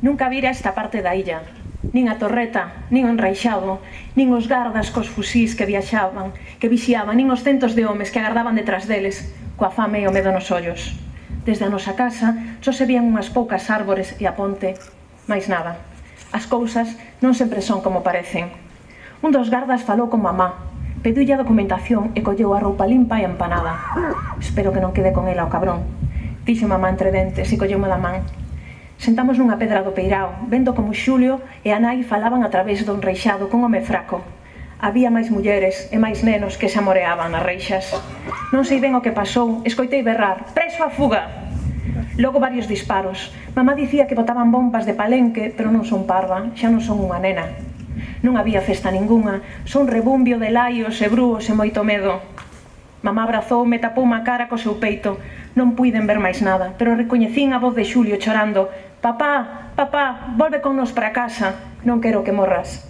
Nunca vira esta parte da illa, nin a torreta, nin o enraixado, nin os gardas cos fusís que viaxaban, que vixiaban, nin os centos de homes que agardaban detrás deles, coa fame e o medo nos ollos. Desde a nosa casa só se vían unhas poucas árbores e a ponte, máis nada. As cousas non sempre son como parecen. Un dos gardas falou con mamá, pediulle a documentación e colleu a roupa limpa e empanada. Espero que non quede con ela o cabrón, dixo mamá entre dentes e colleume da man. Sentamos nunha pedra do peirao, vendo como Xulio e a nai falaban a través do enreixado cun home fraco. Había máis mulleres e máis nenos que se amoreaban nas reixas. Non sei ben o que pasou, escoitei berrar, preso a fuga! Logo varios disparos. Mamá dicía que botaban bombas de palenque, pero non son parva, xa non son unha nena. Non había festa ningunha, son rebumbio de laios e brúos e moito medo. Mamá abrazoume, tapoume a cara co seu peito. Non puiden ver máis nada, pero recoñecín a voz de Xulio chorando. Papá, papá, volve connos para casa, non quero que morras.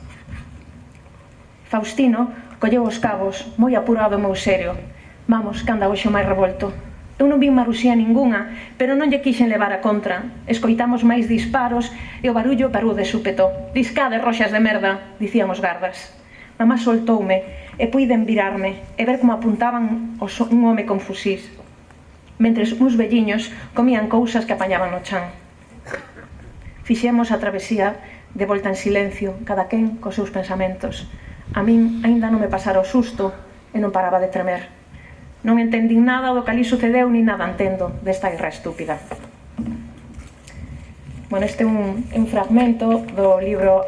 Faustino colleu os cabos, moi apurado e moi serio. Vamos, que anda hoxe máis revolto. Eu non vin marusía ningunha, pero non lle quixen levar a contra. Escoitamos máis disparos e o barullo parou de súpeto. Discade, roxas de merda, dicían os gardas. Mamá soltoume e puiden virarme e ver como apuntaban un home con fusís, mentres uns velliños comían cousas que apañaban no chan. Fixemos a travesía de volta en silencio, cada quen cos seus pensamentos. A min aínda non me pasara o susto e non paraba de tremer. Non entendín nada do que ali sucedeu, ni nada entendo desta guerra estúpida. Bueno, este é un fragmento do libro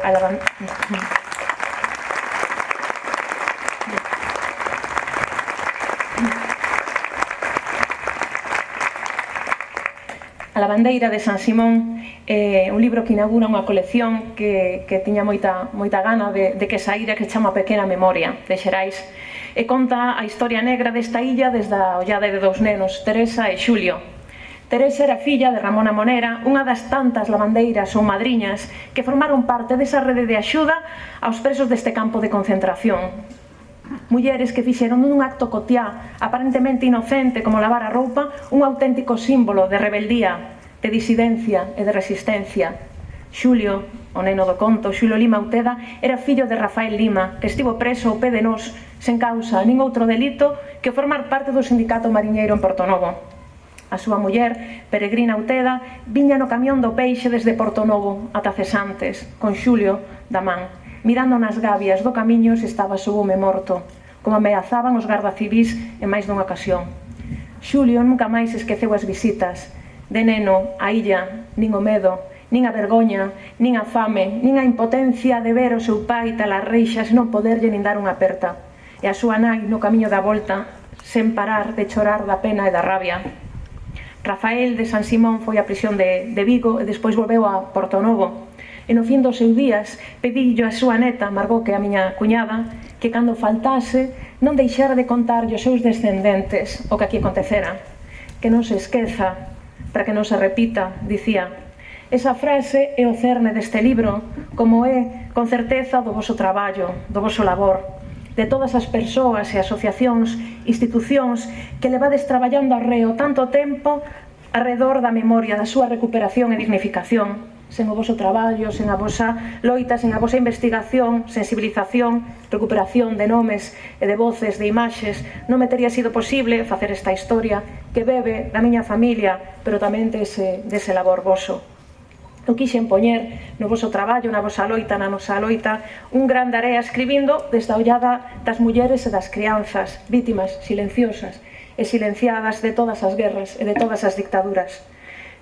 A lavandeira de San Simón, un libro que inaugura unha colección que tiña moita gana de que saíra, que chama Pequena Memoria, de Xerais, e conta a historia negra desta illa desde a ollada de dous nenos, Teresa e Xulio. Teresa era filla de Ramona Monera, unha das tantas lavandeiras ou madriñas que formaron parte desa rede de axuda aos presos deste campo de concentración. Mulleres que fixeron dun acto cotiá, aparentemente inocente como lavar a roupa, un auténtico símbolo de rebeldía, de disidencia e de resistencia. Xulio, o neno do conto, Xulio Lima Uteda, era fillo de Rafael Lima, que estivo preso ao pé de nós, sen causa nin outro delito que formar parte do sindicato mariñeiro en Portonovo. A súa muller, Peregrina Uteda, viña no camión do peixe desde Portonovo ata Cesantes, con Xulio da man. Mirando nas gabias do camiño se estaba seu home morto, como ameazaban os gardacivís en máis dunha ocasión. Xulio nunca máis esqueceu as visitas. De neno, a illa, nin o medo, nin a vergoña, nin a fame, nin a impotencia de ver o seu pai talas reixas e non poderlle nin dar unha aperta. E a súa nai no camiño da volta, sen parar de chorar da pena e da rabia. Rafael de San Simón foi á prisión de Vigo e despois volveu a Portonovo. E no fin dos seus días pedillo a súa neta, Margot, que é a miña cuñada, que cando faltase non deixara de contarlle aos seus descendentes o que aquí acontecera. Que non se esqueza, para que non se repita, dicía. Esa frase é o cerne deste libro, como é, con certeza, do voso traballo, do voso labor, de todas as persoas e asociacións, institucións que levades traballando arreo tanto tempo arredor da memoria, da súa recuperación e dignificación. Sen o voso traballo, sen a vosa loita, sen a vosa investigación, sensibilización, recuperación de nomes e de voces, de imaxes, non me tería sido posible facer esta historia que bebe da miña familia, pero tamén dese labor voso. Eu quixen poñer no voso traballo, na vosa loita, na nosa loita, un gran area escribindo desde a ollada das mulleres e das crianzas, vítimas silenciosas e silenciadas de todas as guerras e de todas as dictaduras.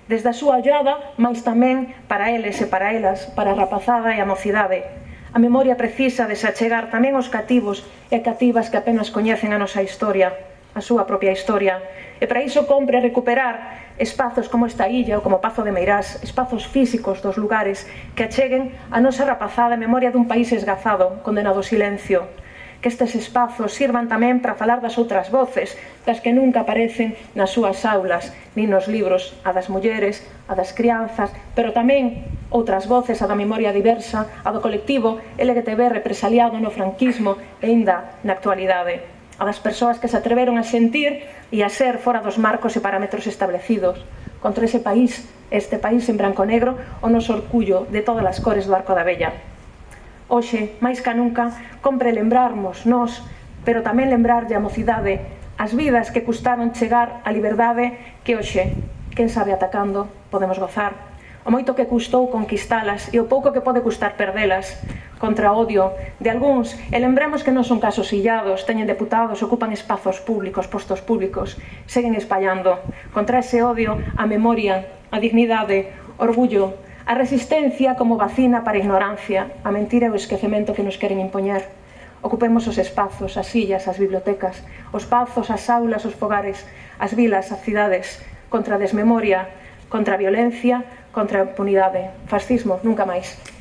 Desde a súa ollada, mais tamén para eles e para elas, para a rapazada e a mocidade. A memoria precisa de se achegar tamén aos cativos e cativas que apenas coñecen a nosa historia, a súa propia historia. E para iso compre recuperar espazos como esta illa ou como Pazo de Meirás, espazos físicos dos lugares que acheguen a nosa rapazada en memoria dun país esgazado, condenado ao silencio. Que estes espazos sirvan tamén para falar das outras voces, das que nunca aparecen nas súas aulas, nin nos libros, a das mulleres, a das crianzas, pero tamén outras voces, a da memoria diversa, a do colectivo LGTB represaliado no franquismo e aínda na actualidade, a das persoas que se atreveron a sentir e a ser fora dos marcos e parámetros establecidos, contra ese país este país en branco negro, o noso orgullo de todas as cores do arco da vella. Hoxe, máis ca nunca, compre lembrarmos nós, pero tamén lembrarlle a mocidade, as vidas que custaron chegar á liberdade que hoxe, quen sabe atacando, podemos gozar. O moito que custou conquistalas e o pouco que pode custar perdelas contra o odio de algúns, e lembremos que non son casos illados, teñen deputados, ocupan espazos públicos, postos públicos, seguen espallando contra ese odio a memoria, a dignidade, orgullo, a resistencia como vacina para a ignorancia, a mentira e o esquecemento que nos queren impoñer. Ocupemos os espazos, as sillas, as bibliotecas, os pazos, as aulas, os fogares, as vilas, as cidades, contra a desmemoria, contra a violencia, contra a impunidade. Fascismo, nunca máis.